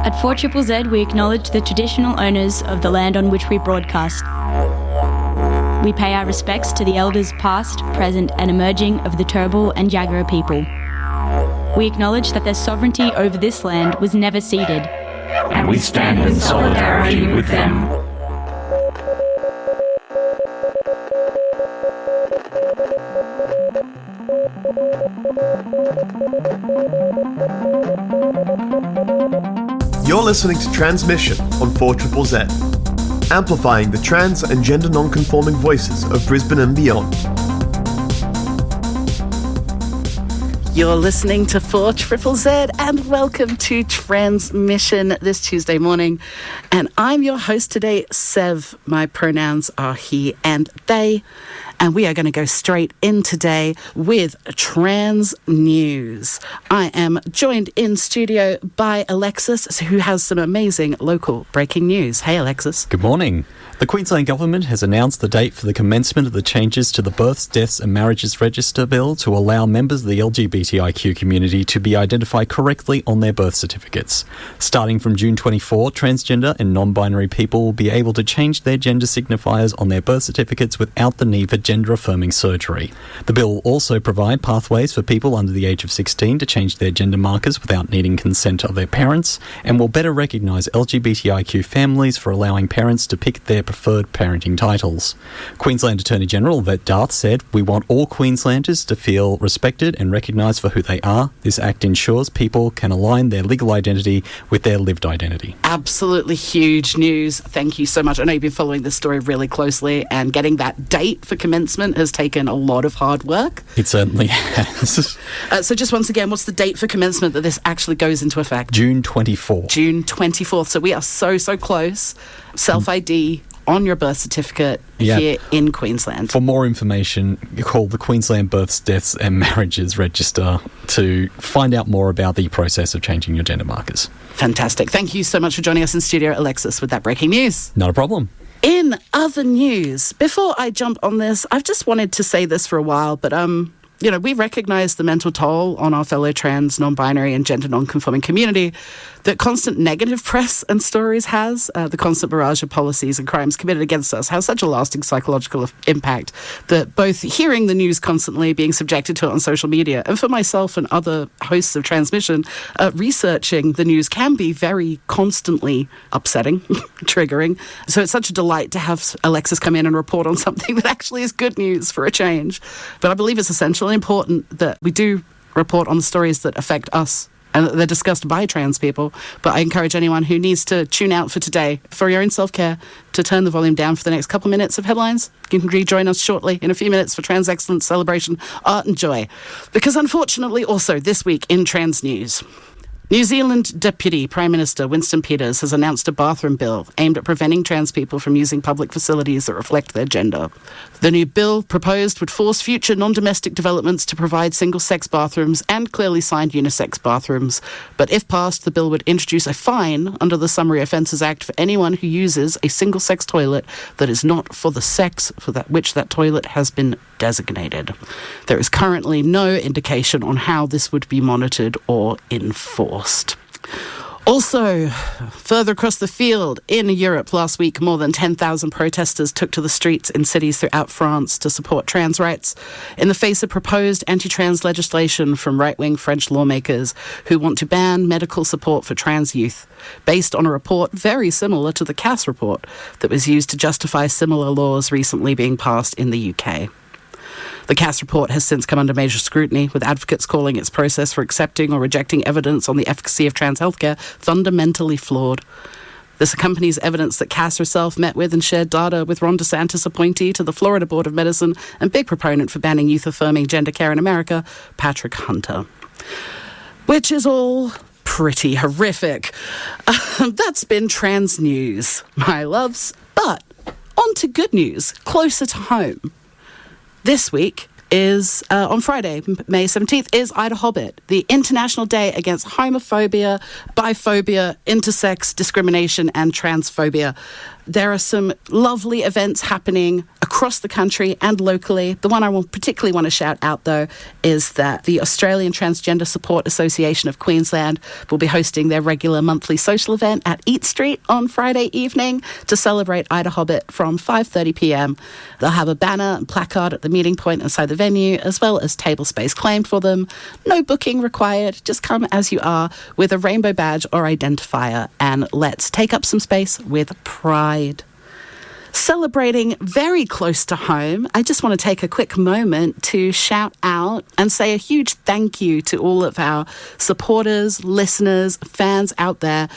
At 4ZZZ, we acknowledge the traditional owners of the land on which we broadcast. We pay our respects to the elders past, present and emerging of the Turrbal and Jagera people. We acknowledge that their sovereignty over this land was never ceded. And we stand in solidarity with them. You're listening to Transmission on 4ZZZ, amplifying the trans and gender non-conforming voices of Brisbane and beyond. You're listening to 4ZZZ and welcome to Transmission this Tuesday morning. And I'm your host today, Sev. My pronouns are he and they. And we are going to go straight in today with trans news. I am joined in studio by Alexis, who has some amazing local breaking news. Hey, Alexis. Good morning. The Queensland Government has announced the date for the commencement of the changes to the Births, Deaths and Marriages Register Bill to allow members of the LGBTIQ community to be identified correctly on their birth certificates. Starting from June 24, transgender and non-binary people will be able to change their gender signifiers on their birth certificates without the need for gender-affirming surgery. The bill will also provide pathways for people under the age of 16 to change their gender markers without needing consent of their parents, and will better recognise LGBTIQ families for allowing parents to pick their preferred parenting titles. Queensland Attorney-General Vet Darth said, "We want all Queenslanders to feel respected and recognised for who they are. This Act ensures people can align their legal identity with their lived identity." Absolutely huge news. Thank you so much. I know you've been following this story really closely, and getting that date for commencement has taken a lot of hard work. It certainly has. So just once again, what's the date for commencement that this actually goes into effect? June 24th. June 24th. So we are so close. Self-ID on your birth certificate here in Queensland. For more information, call the Queensland Births, Deaths and Marriages Register to find out more about the process of changing your gender markers. Fantastic. Thank you so much for joining us in studio, Alexis, with that breaking news. Not a problem. In other news, before I jump on this, I've just wanted to say this for a while, but we recognise the mental toll on our fellow trans, non-binary and gender non-conforming community that constant negative press and stories has, the constant barrage of policies and crimes committed against us, has such a lasting psychological impact that both hearing the news constantly, being subjected to it on social media, and for myself and other hosts of Transmission, researching the news can be very constantly upsetting, triggering. So it's such a delight to have Alexis come in and report on something that actually is good news for a change. But I believe it's essential and important that we do report on the stories that affect us and they're discussed by trans people. But I encourage anyone who needs to tune out for today, for your own self-care, to turn the volume down for the next couple of minutes of headlines. You can rejoin us shortly in a few minutes for Trans Excellence Celebration, Art and Joy. Because unfortunately also this week in trans news, New Zealand Deputy Prime Minister Winston Peters has announced a bathroom bill aimed at preventing trans people from using public facilities that reflect their gender. The new bill proposed would force future non-domestic developments to provide single-sex bathrooms and clearly signed unisex bathrooms. But if passed, the bill would introduce a fine under the Summary Offences Act for anyone who uses a single-sex toilet that is not for the sex for that which that toilet has been designated. There is currently no indication on how this would be monitored or enforced. Also, further across the field, in Europe last week, more than 10,000 protesters took to the streets in cities throughout France to support trans rights in the face of proposed anti-trans legislation from right-wing French lawmakers who want to ban medical support for trans youth, based on a report very similar to the Cass report that was used to justify similar laws recently being passed in the UK. The Cass report has since come under major scrutiny, with advocates calling its process for accepting or rejecting evidence on the efficacy of trans healthcare fundamentally flawed. This accompanies evidence that Cass herself met with and shared data with Ron DeSantis appointee to the Florida Board of Medicine and big proponent for banning youth-affirming gender care in America, Patrick Hunter. Which is all pretty horrific. That's been trans news, my loves. But on to good news, closer to home. This week is, on Friday, May 17th, is IDAHOBIT, the International Day Against Homophobia, Biphobia, Intersex Discrimination and Transphobia. There are some lovely events happening across the country and locally. The one I particularly want to shout out, though, is that the Australian Transgender Support Association of Queensland will be hosting their regular monthly social event at Eat Street on Friday evening to celebrate IDAHOBIT from 5:30pm. They'll have a banner and placard at the meeting point inside the venue, as well as table space claimed for them. No booking required. Just come as you are with a rainbow badge or identifier, and let's take up some space with pride. Celebrating very close to home, I just want to take a quick moment to shout out and say a huge thank you to all of our supporters, listeners, fans out there.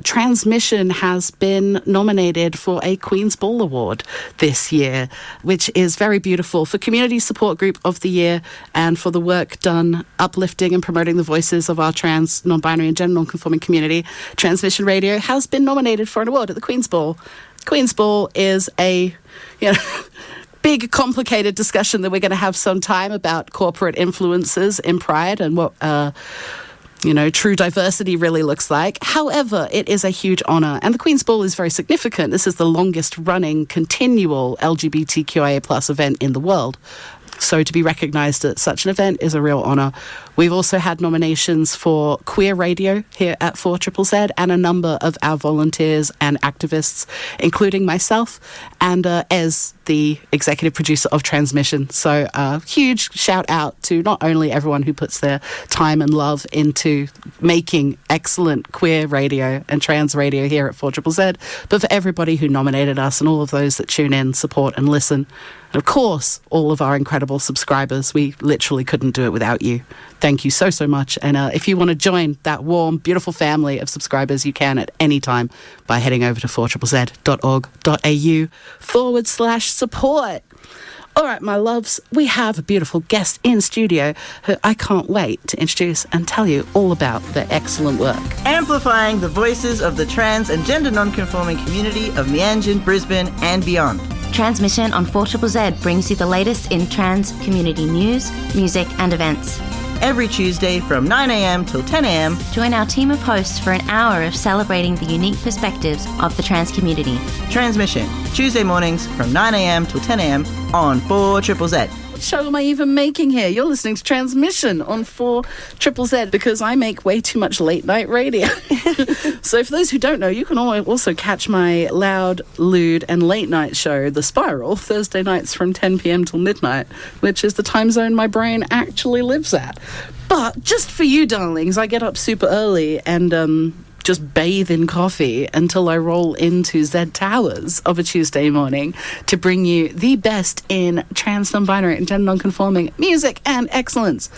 Transmission has been nominated for a Queen's Ball Award this year, which is very beautiful, for Community Support Group of the Year and for the work done uplifting and promoting the voices of our trans, non-binary and gender non-conforming community. Transmission Radio has been nominated for an award at the Queen's Ball. Queen's Ball is a big, complicated discussion that we're going to have some time about corporate influences in Pride and what, true diversity really looks like. However, it is a huge honour, and the Queen's Ball is very significant. This is the longest-running, continual LGBTQIA+ event in the world. So to be recognised at such an event is a real honour. We've also had nominations for Queer Radio here at 4ZZZ and a number of our volunteers and activists, including myself and Ez, the executive producer of Transmission. So a huge shout out to not only everyone who puts their time and love into making excellent queer radio and trans radio here at 4ZZZ, but for everybody who nominated us and all of those that tune in, support and listen. And of course, all of our incredible subscribers. We literally couldn't do it without you. Thank you so, so much. And if you want to join that warm, beautiful family of subscribers, you can at any time by heading over to 4ZZZ.org.au/support. All right, my loves, we have a beautiful guest in studio who I can't wait to introduce and tell you all about their excellent work. Amplifying the voices of the trans and gender non-conforming community of Meanjin, Brisbane and beyond. Transmission on 4ZZZ brings you the latest in trans community news, music and events. Every Tuesday from 9am till 10am. Join our team of hosts for an hour of celebrating the unique perspectives of the trans community. Transmission, Tuesday mornings from 9am till 10am on 4ZZZ. What show am I even making here? You're listening to Transmission on 4ZZZ because I make way too much late night radio. So for those who don't know, you can also catch my loud, lewd and late night show, The Spiral, Thursday nights from 10pm till midnight, which is the time zone my brain actually lives at. But just for you, darlings, I get up super early and just bathe in coffee until I roll into Z Towers of a Tuesday morning to bring you the best in trans, non-binary and gender non-conforming music and excellence.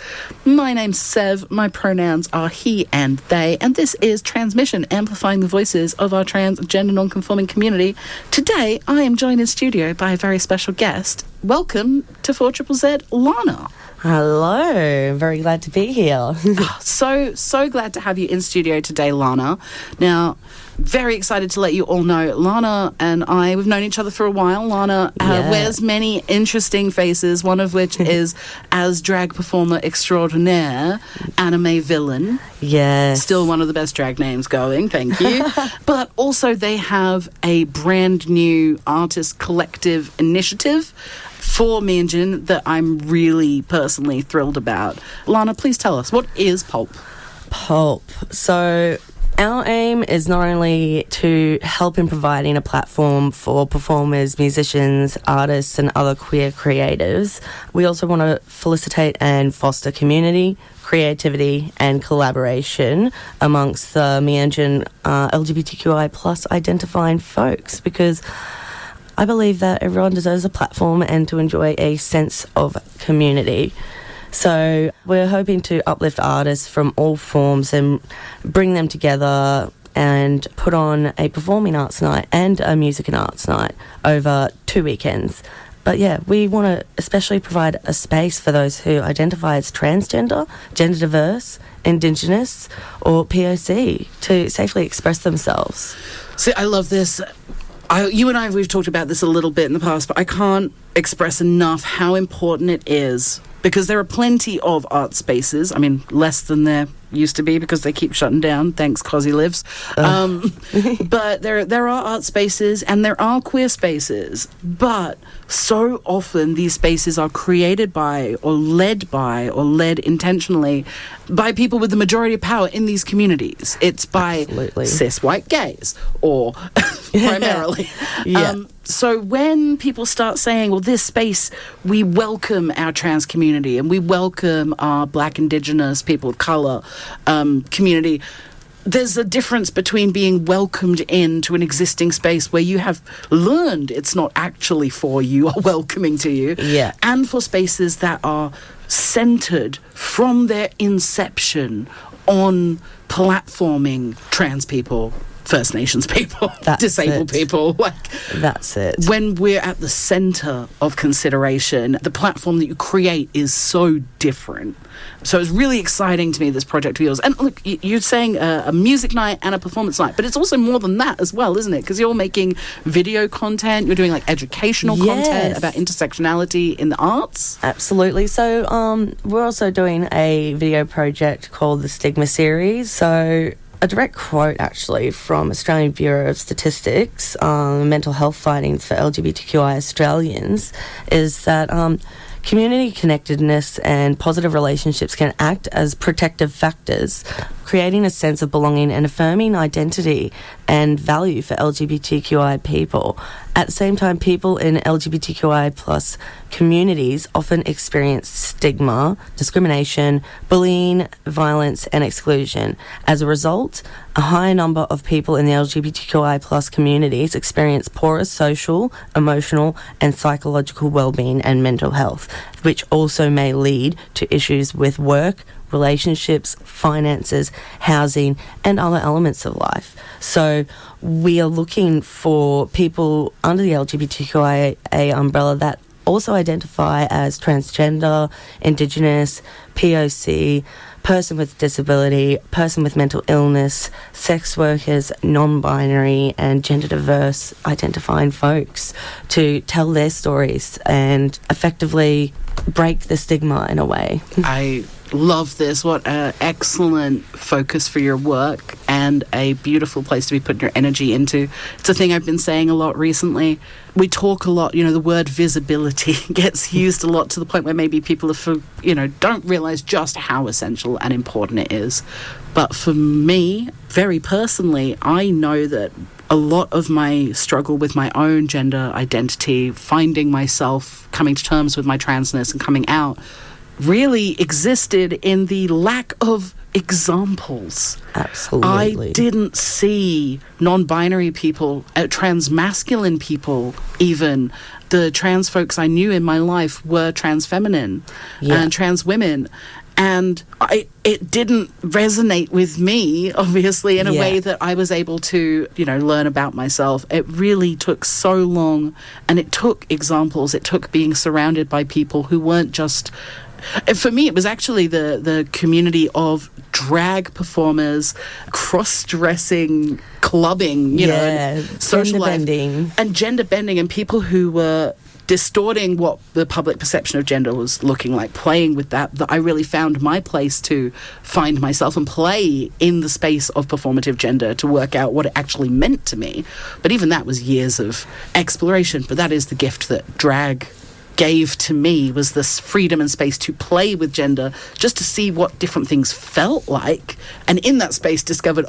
My name's Sev, my pronouns are he and they, and this is Transmission, amplifying the voices of our trans, gender non-conforming community. Today, I am joined in studio by a very special guest. Welcome to 4ZZZ, Lana. Hello, very glad to be here. So glad to have you in studio today, Lana. Now, very excited to let you all know, Lana and I, we've known each other for a while. Lana wears many interesting faces, one of which is as drag performer extraordinaire, anime villain. Yes. Still one of the best drag names going, thank you. But also they have a brand new artist collective initiative for Meanjin that I'm really personally thrilled about. Lana, please tell us, what is Pulp? Pulp. So our aim is not only to help in providing a platform for performers, musicians, artists and other queer creatives. We also want to felicitate and foster community, creativity and collaboration amongst the Meanjin LGBTQI+ identifying folks, because I believe that everyone deserves a platform and to enjoy a sense of community. So we're hoping to uplift artists from all forms and bring them together and put on a performing arts night and a music and arts night over 2 weekends. But yeah, we want to especially provide a space for those who identify as transgender, gender diverse, Indigenous or POC to safely express themselves. See, I love this. You and I, we've talked about this a little bit in the past, but I can't express enough how important it is, because there are plenty of art spaces, I mean, less than there used to be because they keep shutting down. Thanks, Cosy Lives. But there are art spaces and there are queer spaces. But so often these spaces are created by or led intentionally by people with the majority of power in these communities. It's by cis white gays or primarily. So when people start saying, well, this space, we welcome our trans community and we welcome our Black, Indigenous, people of colour community, there's a difference between being welcomed into an existing space where you have learned it's not actually for you or welcoming to you, and for spaces that are centred from their inception on platforming trans people, First Nations people, disabled people. That's it. When we're at the centre of consideration, the platform that you create is so different. So it's really exciting to me, this project of yours. And look, you're saying a music night and a performance night, but it's also more than that as well, isn't it? Because you're making video content, you're doing like educational content about intersectionality in the arts. Absolutely. So we're also doing a video project called the STIGMA series. So a direct quote, actually, from Australian Bureau of Statistics, mental health findings for LGBTQI Australians, is that community connectedness and positive relationships can act as protective factors, creating a sense of belonging and affirming identity and value for LGBTQI people. At the same time, people in LGBTQI plus communities often experience stigma, discrimination, bullying, violence, and exclusion. As a result, a high number of people in the LGBTQI plus communities experience poorer social, emotional, and psychological well-being and mental health, which also may lead to issues with work, relationships, finances, housing, and other elements of life. So we are looking for people under the LGBTQIA umbrella that also identify as transgender, Indigenous, POC, person with disability, person with mental illness, sex workers, non-binary and gender diverse identifying folks to tell their stories and effectively break the stigma in a way. I love this. What an excellent focus for your work and a beautiful place to be putting your energy into. It's a thing I've been saying a lot recently. We talk a lot, the word visibility gets used a lot to the point where maybe people don't realise just how essential and important it is. But for me, very personally, I know that a lot of my struggle with my own gender identity, finding myself, coming to terms with my transness and coming out, really existed in the lack of examples. Absolutely. I didn't see non-binary people, trans-masculine people even. The trans folks I knew in my life were trans-feminine and trans women. And it didn't resonate with me, obviously, in a way that I was able to, learn about myself. It really took so long, and it took examples. It took being surrounded by people who weren't just... For me, it was actually the community of drag performers, cross-dressing, clubbing, social life. Bending. And gender bending, and people who were distorting what the public perception of gender was looking like, playing with that I really found my place to find myself and play in the space of performative gender to work out what it actually meant to me. But even that was years of exploration. But that is the gift that drag gave to me, was this freedom and space to play with gender, just to see what different things felt like, and in that space discovered,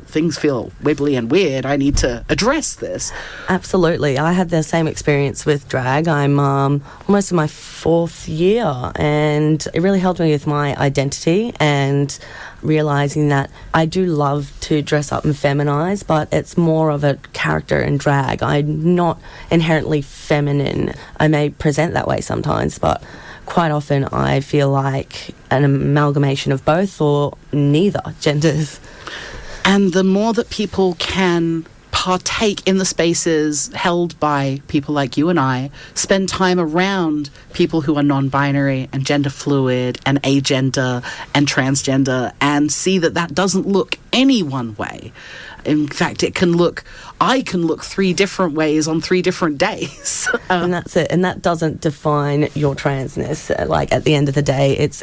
things feel wibbly and weird, I need to address this. Absolutely. I had the same experience with drag. I'm almost in my 4th year, and it really helped me with my identity and realising that I do love to dress up and feminise, but it's more of a character in drag. I'm not inherently feminine. I may present that way sometimes, but quite often I feel like an amalgamation of both or neither genders. And the more that people can partake in the spaces held by people like you and I, spend time around people who are non-binary and gender fluid and agender and transgender, and see that doesn't look any one way. In fact, I can look 3 different ways on 3 different days. And that's it. And that doesn't define your transness. Like, at the end of the day, it's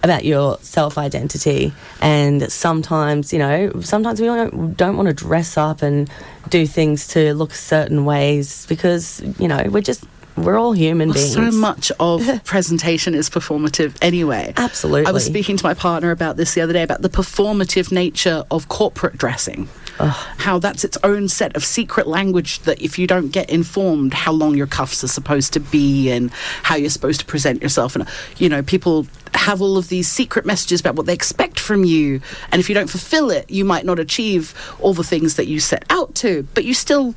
about your self-identity. And sometimes, you know, sometimes we don't want to dress up and do things to look certain ways because, you know, we're all human beings. So much of presentation is performative anyway. Absolutely. I was speaking to my partner about this the other day, about the performative nature of corporate dressing. How that's its own set of secret language that if you don't get informed how long your cuffs are supposed to be and how you're supposed to present yourself, and, you know, people have all of these secret messages about what they expect from you, and if you don't fulfill it, you might not achieve all the things that you set out to, but you still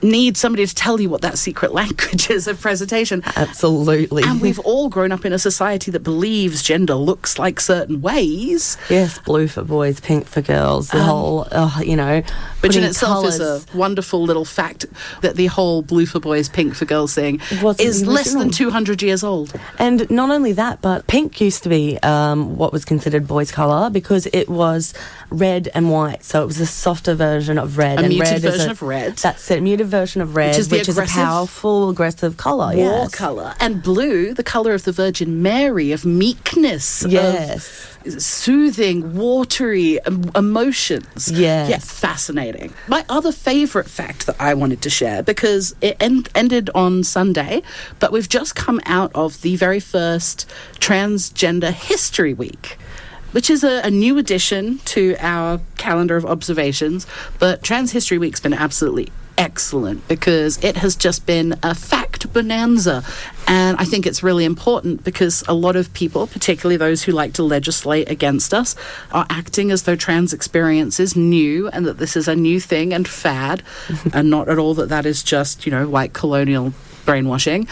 need somebody to tell you what that secret language is of presentation. Absolutely. And we've all grown up in a society that believes gender looks like certain ways. Yes, blue for boys, pink for girls, the whole, you know, which in itself colours. is a wonderful little fact that the whole blue for boys, pink for girls thing is less than 200 years old. And not only that, but pink used to be what was considered boys' colour because it was red and white. So it was a softer version of red. A and muted red version of red. That's it, a muted version of red, which is a powerful, aggressive colour. War colour. And blue, the colour of the Virgin Mary, of meekness. Yes. Of soothing, watery emotions. Yes. Yeah, fascinating. My other favourite fact that I wanted to share, because it ended on Sunday, but we've just come out of the very first Transgender History Week, which is a new addition to our calendar of observations. But Trans History Week's been absolutely excellent because it has just been a fact bonanza. And I think it's really important because a lot of people, particularly those who like to legislate against us, are acting as though trans experience is new and that this is a new thing and fad, and not at all that is just, you know, white colonial brainwashing.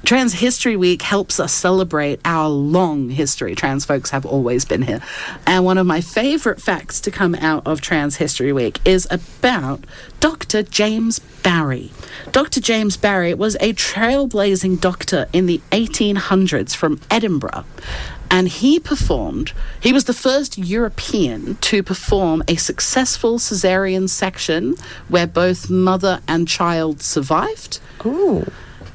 Trans History Week helps us celebrate our long history. Trans folks have always been here. And one of my favourite facts to come out of Trans History Week is about Dr. James Barry. Dr. James Barry was a trailblazing doctor in the 1800s from Edinburgh. And he was the first European to perform a successful caesarean section where both mother and child survived. Ooh.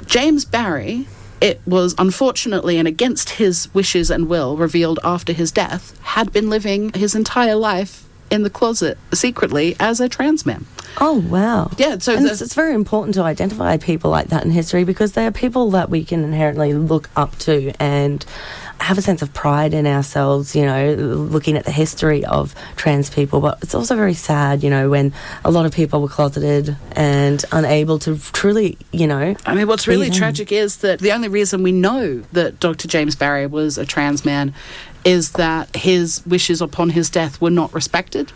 James Barry, it was unfortunately and against his wishes and will, revealed after his death, had been living his entire life in the closet secretly as a trans man. Oh, wow. Yeah, so and it's very important to identify people like that in history because they are people that we can inherently look up to and have a sense of pride in ourselves, you know, looking at the history of trans people. But it's also very sad, you know, when a lot of people were closeted and unable to truly, you know... I mean, what's really tragic is that the only reason we know that Dr. James Barry was a trans man is that his wishes upon his death were not respected.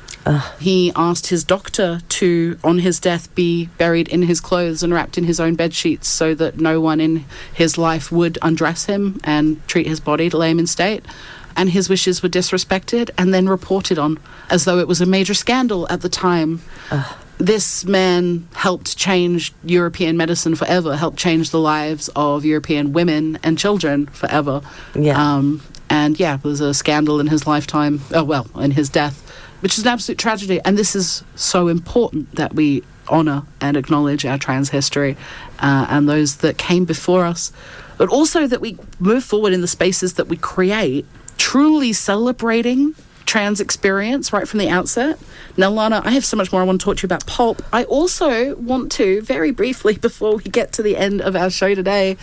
He asked his doctor to, on his death, be buried in his clothes and wrapped in his own bed sheets so that no one in his life would undress him and treat his body to lay him in state. And his wishes were disrespected and then reported on as though it was a major scandal at the time. This man helped change European medicine forever, helped change the lives of European women and children forever. Yeah. And yeah, it was a scandal in his lifetime, in his death, which is an absolute tragedy. And this is so important that we honour and acknowledge our trans history and those that came before us, but also that we move forward in the spaces that we create, truly celebrating trans experience right from the outset. Now, Lana, I have so much more I want to talk to you about Pulp. I also want to, very briefly, before we get to the end of our show today,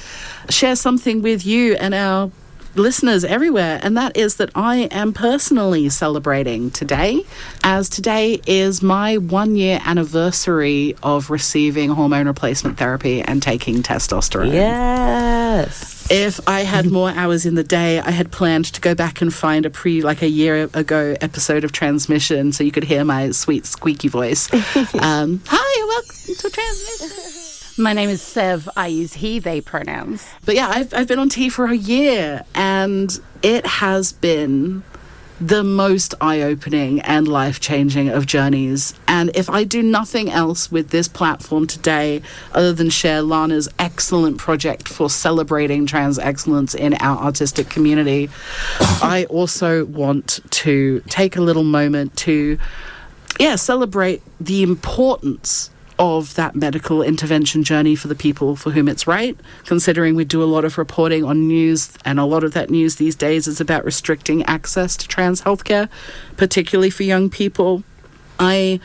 share something with you and our listeners everywhere, and that is that I am personally celebrating today, as today is my 1-year anniversary of receiving hormone replacement therapy and taking testosterone. Yes. If I had more hours in the day, I had planned to go back and find a year ago episode of Transmission so you could hear my sweet squeaky voice. Hi, welcome to Transmission. My name is Sev. I use he, they pronouns. But yeah, I've been on T for a year, and it has been the most eye-opening and life-changing of journeys. And if I do nothing else with this platform today other than share Lana's excellent project for celebrating trans excellence in our artistic community, I also want to take a little moment to celebrate the importance of that medical intervention journey for the people for whom it's right, considering we do a lot of reporting on news, and a lot of that news these days is about restricting access to trans healthcare, particularly for young people. I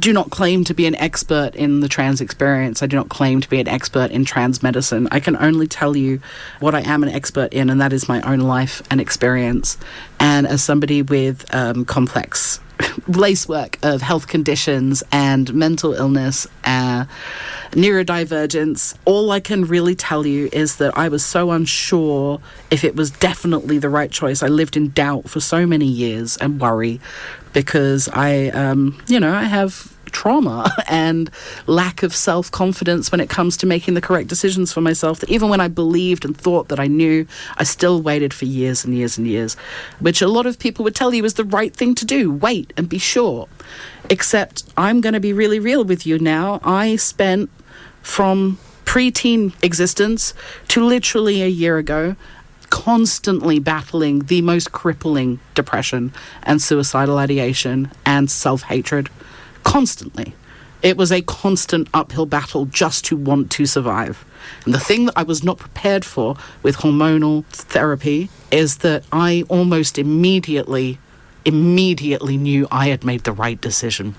do not claim to be an expert in the trans experience. I do not claim to be an expert in trans medicine. I can only tell you what I am an expert in, and that is my own life and experience. And as somebody with complex lacework of health conditions and mental illness, neurodivergence, all I can really tell you is that I was so unsure if it was definitely the right choice. I lived in doubt for so many years and worry, because I have trauma and lack of self-confidence when it comes to making the correct decisions for myself, that even when I believed and thought that I knew, I still waited for years and years and years, which a lot of people would tell you is the right thing to do. Wait and be sure. Except I'm going to be really real with you now. I spent from pre-teen existence to literally a year ago constantly battling the most crippling depression and suicidal ideation and self-hatred. Constantly. It was a constant uphill battle just to want to survive. And the thing that I was not prepared for with hormonal therapy is that I almost immediately knew I had made the right decision.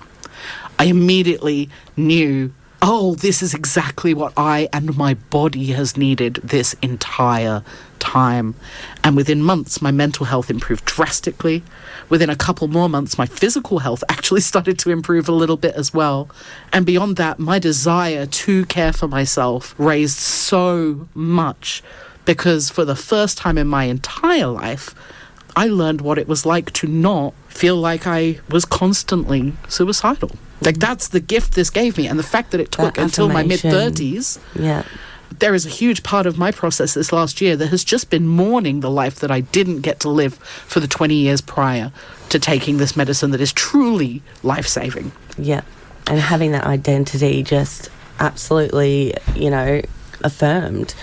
I immediately knew, oh, this is exactly what I and my body has needed this entire time. And within months, my mental health improved drastically. Within a couple more months, my physical health actually started to improve a little bit as well. And beyond that, my desire to care for myself raised so much, because for the first time in my entire life, I learned what it was like to not feel like I was constantly suicidal. Like, that's the gift this gave me. And the fact that it took until my mid-30s, there is a huge part of my process this last year that has just been mourning the life that I didn't get to live for the 20 years prior to taking this medicine that is truly life-saving. Yeah, and having that identity just absolutely, affirmed.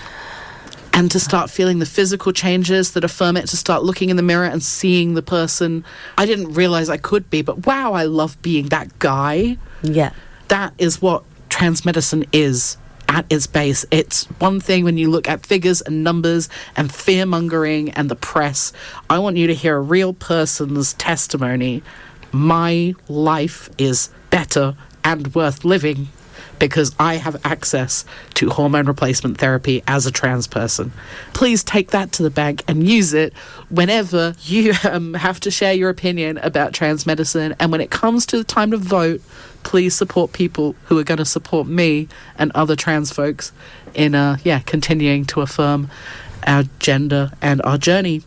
And to start feeling the physical changes that affirm it, to start looking in the mirror and seeing the person I didn't realize I could be, but wow, I love being that guy. Yeah. That is what trans medicine is at its base. It's one thing when you look at figures and numbers and fear-mongering and the press. I want you to hear a real person's testimony. My life is better and worth living because I have access to hormone replacement therapy as a trans person. Please take that to the bank and use it whenever you have to share your opinion about trans medicine. And when it comes to the time to vote, please support people who are going to support me and other trans folks in continuing to affirm our gender and our journey.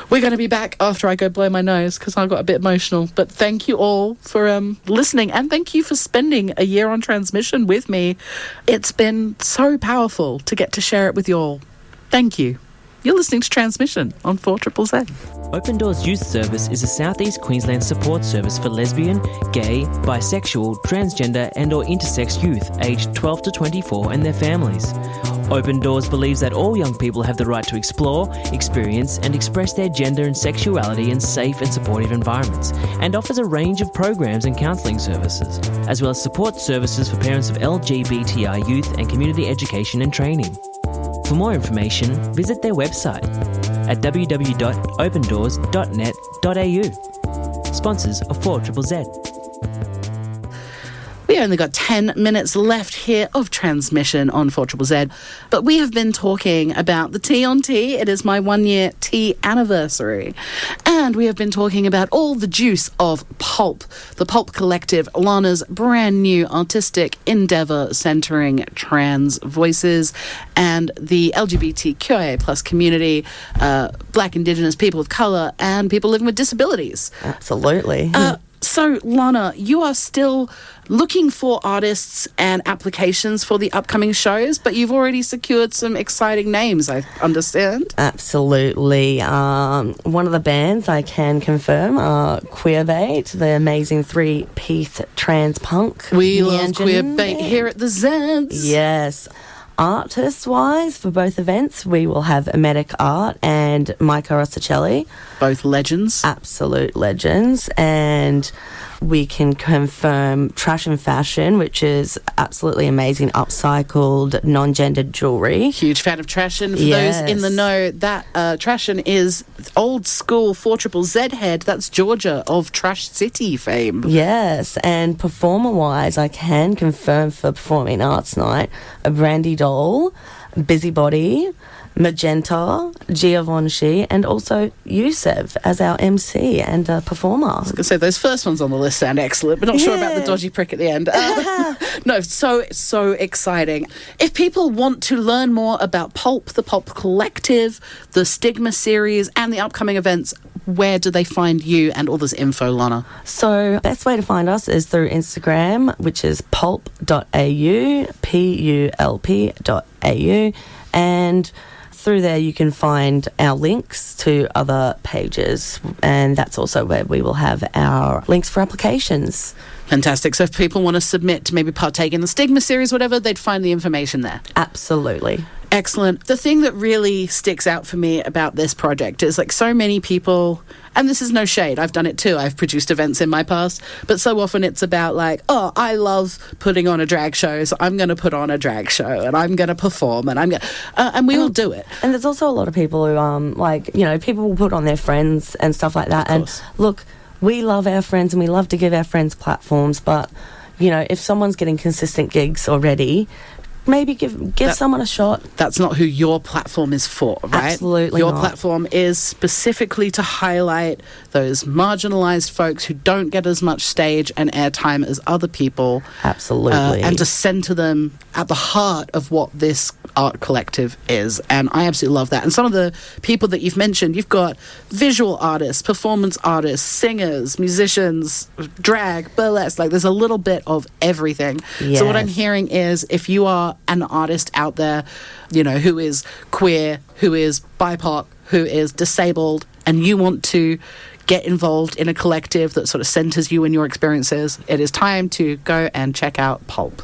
We're going to be back after I go blow my nose because I got a bit emotional. But thank you all for listening, and thank you for spending a year on transmission with me. It's been so powerful to get to share it with you all. Thank you. You're listening to Transmission on 4ZZZ. Open Doors Youth Service is a South East Queensland support service for lesbian, gay, bisexual, transgender and or intersex youth aged 12 to 24 and their families. Open Doors believes that all young people have the right to explore, experience and express their gender and sexuality in safe and supportive environments, and offers a range of programs and counselling services, as well as support services for parents of LGBTI youth and community education and training. For more information, visit their website at www.opendoors.net.au. Sponsors of 4ZZZ. We only got 10 minutes left here of transmission on 4ZZZ, but we have been talking about the tea on tea. It is my 1-year tea anniversary. And we have been talking about all the juice of Pulp, the Pulp Collective, Lana's brand new artistic endeavour centering trans voices and the LGBTQIA plus community, Black, Indigenous, people of colour and people living with disabilities. Absolutely. So, Lana, you are still looking for artists and applications for the upcoming shows, but you've already secured some exciting names, I understand. Absolutely. One of the bands I can confirm are Queerbait, the amazing 3-piece trans punk. We love Queerbait here at the Zeds. Yes. Artist-wise, for both events, we will have Emetic Art and Micah Rustichelli. Both legends. Absolute legends. And we can confirm Trashn Fashn, which is absolutely amazing, upcycled, non-gendered jewellery. Huge fan of Trashn. For those in the know, that Trashn is old school 4ZZZ head. That's Georgia of Trash City fame. Yes, and performer-wise, I can confirm for Performing Arts Night, a Brandi doll, Busybody, Magenta, Givenchy, and also Youssef as our MC and performer. I was going to say, those first ones on the list sound excellent, but not sure about the dodgy prick at the end. No, so exciting. If people want to learn more about Pulp, the Pulp Collective, the STIGMA series, and the upcoming events, where do they find you and all this info, Lana? So, best way to find us is through Instagram, which is pulp.au, pulp.au, and through there you can find our links to other pages, and that's also where we will have our links for applications. Fantastic. So if people want to submit to maybe partake in the STIGMA series, whatever, they'd find the information there. Absolutely. Excellent. The thing that really sticks out for me about this project is like so many people, and this is no shade, I've done it too, I've produced events in my past, but so often it's about like, oh, I love putting on a drag show, so I'm going to put on a drag show and I'm going to perform and I'm going to, and we will do it. And there's also a lot of people who, people will put on their friends and stuff like that. And look, we love our friends and we love to give our friends platforms, but, if someone's getting consistent gigs already, maybe give someone a shot. That's not who your platform is for, right? Absolutely Your not. platform is specifically to highlight those marginalised folks who don't get as much stage and airtime as other people. Absolutely. And to centre them at the heart of what this art collective is. And I absolutely love that. And some of the people that you've mentioned, you've got visual artists, performance artists, singers, musicians, drag, burlesque, like there's a little bit of everything. Yes. So what I'm hearing is if you are an artist out there, who is queer, who is BIPOC, who is disabled, and you want to get involved in a collective that sort of centres you in your experiences, it is time to go and check out Pulp.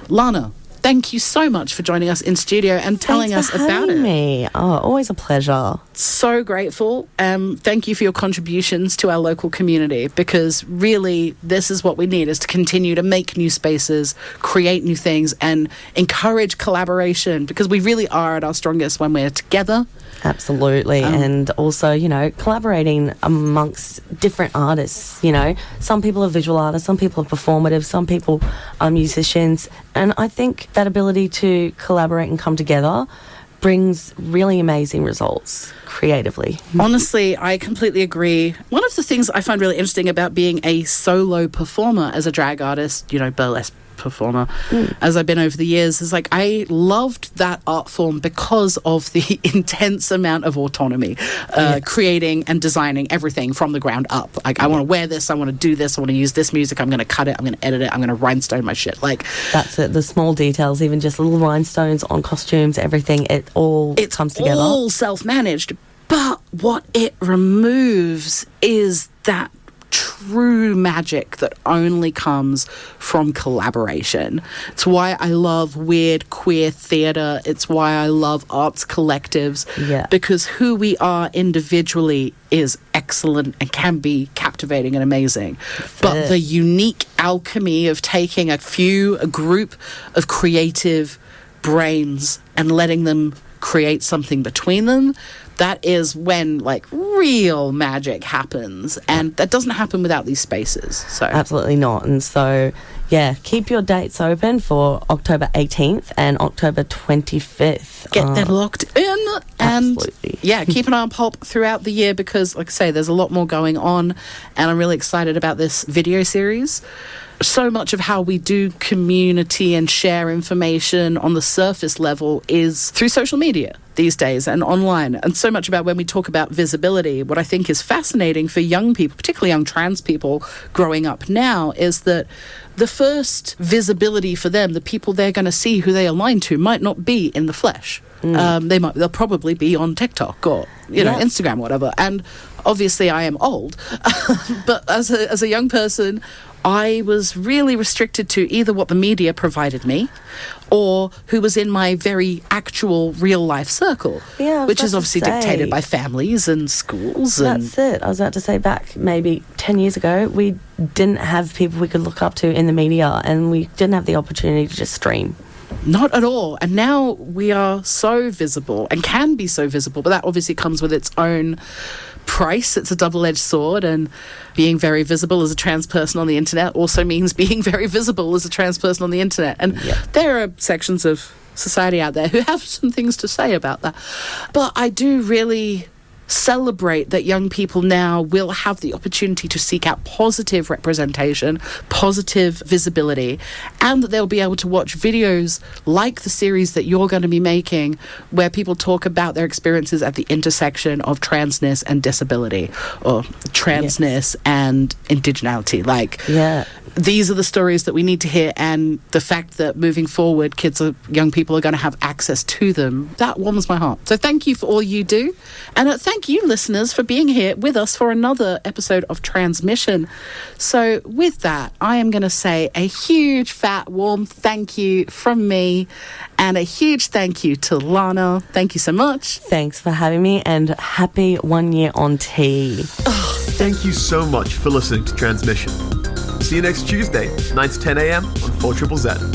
Lana, thank you so much for joining us in studio and telling us about it. Me. Oh, always a pleasure. So grateful. Thank you for your contributions to our local community, because really this is what we need, is to continue to make new spaces, create new things, and encourage collaboration, because we really are at our strongest when we're together. Absolutely. And also, collaborating amongst different artists. Some people are visual artists, some people are performative, some people are musicians. And I think that ability to collaborate and come together brings really amazing results creatively. Honestly, I completely agree. One of the things I find really interesting about being a solo performer as a drag artist, burlesque performer, as I've been over the years, is like I loved that art form because of the intense amount of autonomy, creating and designing everything from the ground up. Like, I want to wear this, I want to do this, I want to use this music, I'm going to cut it, I'm going to edit it, I'm going to rhinestone my shit. Like, that's it, the small details, even just little rhinestones on costumes, everything, it comes together. It's all self-managed, but what it removes is that true magic that only comes from collaboration. It's why I love weird queer theatre. It's why I love arts collectives. Yeah. Because who we are individually is excellent and can be captivating and amazing. But the unique alchemy of taking a group of creative brains and letting them create something between them, that is when real magic happens, and that doesn't happen without these spaces. So absolutely not. And so keep your dates open for October 18th and October 25th. Get them locked in. And absolutely. Keep an eye on Pulp throughout the year, because like I say, there's a lot more going on, and I'm really excited about this video series. So much of how we do community and share information on the surface level is through social media these days and online. And so much about when we talk about visibility, what I think is fascinating for young people, particularly young trans people growing up now, is that the first visibility for them, the people they're going to see who they align to, might not be in the flesh. They'll probably be on TikTok or Instagram, whatever. And obviously I am old, but as a young person I was really restricted to either what the media provided me or who was in my very actual real life circle, which is obviously dictated by families and schools. That's it. I was about to say, back maybe 10 years ago, we didn't have people we could look up to in the media, and we didn't have the opportunity to just stream. Not at all. And now we are so visible and can be so visible, but that obviously comes with its own price. It's a double-edged sword, and being very visible as a trans person on the internet also means being very visible as a trans person on the internet. And there are sections of society out there who have some things to say about that. But I do really celebrate that young people now will have the opportunity to seek out positive representation, positive visibility, and that they'll be able to watch videos like the series that you're going to be making, where people talk about their experiences at the intersection of transness and disability, or transness and indigeneity. These are the stories that we need to hear, and the fact that moving forward, young people are going to have access to them, that warms my heart. So thank you for all you do, and thank you, listeners, for being here with us for another episode of Transmission. So with that, I am going to say a huge, fat, warm thank you from me, and a huge thank you to Lana. Thank you so much. Thanks for having me, and happy 1 year on T. Thank you so much for listening to Transmission. See you next Tuesday, 9 to 10 a.m. on 4ZZZ.